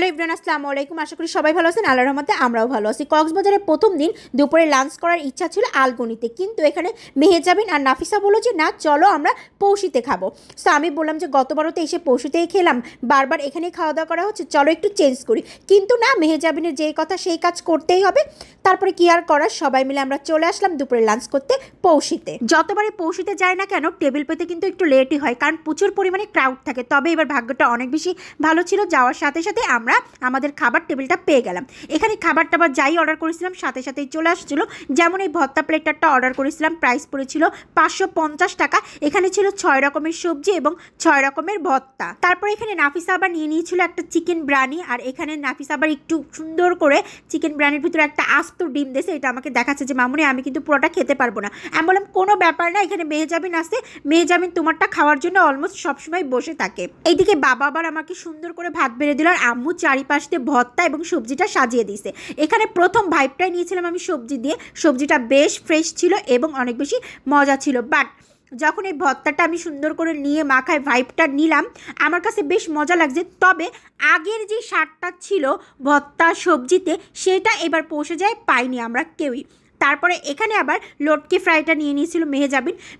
Hello everyone, আসসালামু আলাইকুম। আশা করি সবাই ভালো আছেন। আল্লাহর রহমতে আমরাও ভালো আছি। কক্সবাজারে প্রথম দিন দুপুরে লাঞ্চ করার ইচ্ছা ছিল আলগনিতে, কিন্তু এখানে মেহেজাবিন আর নাফিসা বললো যে না চলো আমরা পৌষিতে খাবো। সো আমি বললাম যে গতবারও তো এসে পৌষিতেই খেলাম, বারবার এখানেই খাওয়া দাওয়া করা হচ্ছে, চলো একটু চেঞ্জ করি। কিন্তু না, মেহেজাবিনের যেই কথা সেই কাজ করতেই হবে। তারপরে কি আর করার, সবাই মিলে আমরা চলে আসলাম দুপুরে লাঞ্চ করতে পৌষিতে। যতবারই পৌষিতে যায় না কেন টেবিল পেতে কিন্তু একটু লেটই হয়, কারণ প্রচুর পরিমাণে ক্রাউড থাকে। তবে এবার ভাগ্যটা অনেক বেশি ভালো ছিল, যাওয়ার সাথে সাথে আমরা আমাদের খাবার টেবিলটা পেয়ে গেলাম। এখানে খাবার টাবার যাই অর্ডার করেছিলাম সাথে সাথেই চলে আসছিল। যেমন এই ভর্তা প্লেটারটা অর্ডার করেছিলাম, প্রাইস পড়েছিল 550 টাকা। এখানে ছিল 6 রকমের সবজি এবং 6 রকমের ভর্তা। তারপর এখানে নাফিসা আবার নিয়ে নিয়েছিল একটা চিকেন ব্রানি, আর এখানে নাফিসা আবার একটু সুন্দর করে চিকেন ব্রানির ভিতরে একটা আস্ত ডিম দিয়েছে। এটা আমাকে দেখাচ্ছে যে মামুনি আমি কিন্তু পুরোটা খেতে পারবো না। আমি বললাম কোনো ব্যাপার না, এখানে মেহেজাবিন আছে, মেহেজাবিন তোমারটা খাওয়ার জন্য অলমোস্ট সবসময় বসে থাকে। এইদিকে বাবা আবার আমাকে সুন্দর করে ভাত বেড়ে দিল, আর আম্মু চারিপাশ দিয়ে ভর্তা এবং সবজিটা সাজিয়ে দিয়েছে। এখানে প্রথম ভাইবটাই নিয়েছিলাম আমি সবজি দিয়ে। সবজিটা বেশ ফ্রেশ ছিল এবং অনেক বেশি মজা ছিল। বাট যখন এই ভর্তাটা আমি সুন্দর করে নিয়ে মাখায় ভাইবটা নিলাম, আমার কাছে বেশ মজা লাগছে। তবে আগের যে স্বাদটা ছিল ভর্তা সবজিতে, সেটা এবার পৌঁছে যায় পাইনি আমরা কেউই। তারপরে এখানে আবার লটকি ফ্রাইটা নিয়ে নিয়েছিল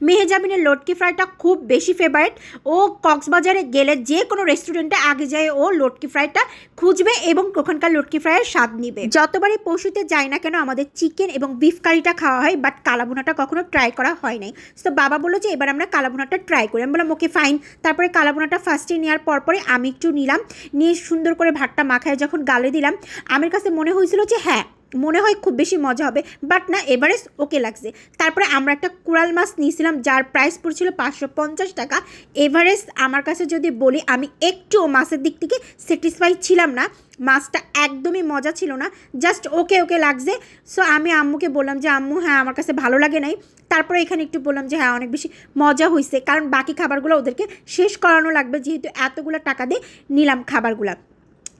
মেহেজাবিনের লটকি ফ্রাইটা খুব বেশি ফেভারিট। ও কক্সবাজারে গেলে যে কোনো রেস্টুরেন্টে আগে যায় ও লটকি ফ্রাইটা খুঁজবে এবং ওখানকার লটকি ফ্রাইয়ের স্বাদ নিবে। যতবারই পশুতে যাই না কেন আমাদের চিকেন এবং বিফ কারিটা খাওয়া হয়, বাট কালাভুনাটা কখনো ট্রাই করা হয় নাই। তো বাবা বললো যে এবার আমরা কালাভুনাটা ট্রাই করি। আমি বললাম ওকে ফাইন। তারপরে কালাভুনাটা ফার্স্টে নেওয়ার পরে আমি একটু নিলাম, নিয়ে সুন্দর করে ভাতটা মাখায় যখন গালে দিলাম, আমার কাছে মনে হয়েছিল যে হ্যাঁ মনে হয় খুব বেশি মজা হবে, বাট না, এভারেজ ওকে লাগছে। তারপরে আমরা একটা কুড়াল মাছ নিয়েছিলাম, যার প্রাইস পড়ছিল 550 টাকা। এভারেজ আমার কাছে যদি বলি, আমি একটুও মাছের দিক থেকে স্যাটিসফাই ছিলাম না। মাছটা একদমই মজা ছিল না, জাস্ট ওকে লাগছে। সো আমি আম্মুকে বললাম যে আম্মু হ্যাঁ আমার কাছে ভালো লাগে নাই। তারপরে এখানে একটু বললাম যে হ্যাঁ অনেক বেশি মজা হয়েছে, কারণ বাকি খাবারগুলো ওদেরকে শেষ করানো লাগবে, যেহেতু এতগুলো টাকা দিয়ে নিলাম খাবারগুলো।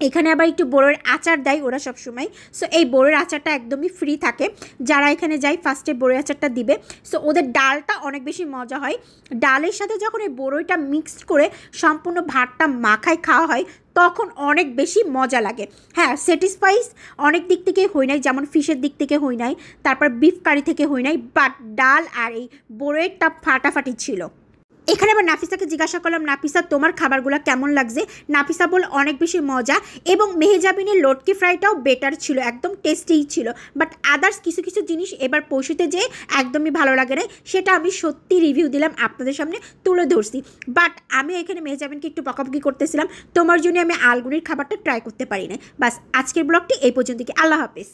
এখানে আবার একটু বড়ের আচার দেয় ওরা সবসময়। সো এই বড়ের আচারটা একদমই ফ্রি থাকে, যারা এখানে যায় ফার্স্টে বড়ের আচারটা দিবে। সো ওদের ডালটা অনেক বেশি মজা হয়। ডালের সাথে যখন এই বড়ইটা মিক্সড করে সম্পূর্ণ ভাতটা মাখায় খাওয়া হয়, তখন অনেক বেশি মজা লাগে। হ্যাঁ, স্যাটিসফাইস অনেক দিক থেকে হই নাই, যেমন ফিশের দিক থেকে হই নাই, তারপর বিফ কারি থেকে হই নাই, বাট ডাল আর এই বড়ইটা ফাটাফাটি ছিল। এখানে আবার নাফিসাকে জিজ্ঞাসা করলাম, নাফিসা তোমার খাবারগুলো কেমন লাগছে? নাফিসা বল অনেক বেশি মজা, এবং মেহেজাবিনের লটকি ফ্রাইটাও বেটার ছিল, একদম টেস্টিই ছিল। বাট আদার্স কিছু কিছু জিনিস এবার পৌঁছতে যেয়ে একদমই ভালো লাগে না, সেটা আমি সত্যি রিভিউ দিলাম, আপনাদের সামনে তুলে ধরছি। বাট আমি এখানে মেহেজাবিনকে একটু বকাবকি করতেছিলাম, তোমার জন্য আমি আলগুনির খাবারটা ট্রাই করতে পারি না। বাস আজকের ব্লগটি এই পর্যন্ত। আল্লাহ হাফেজ।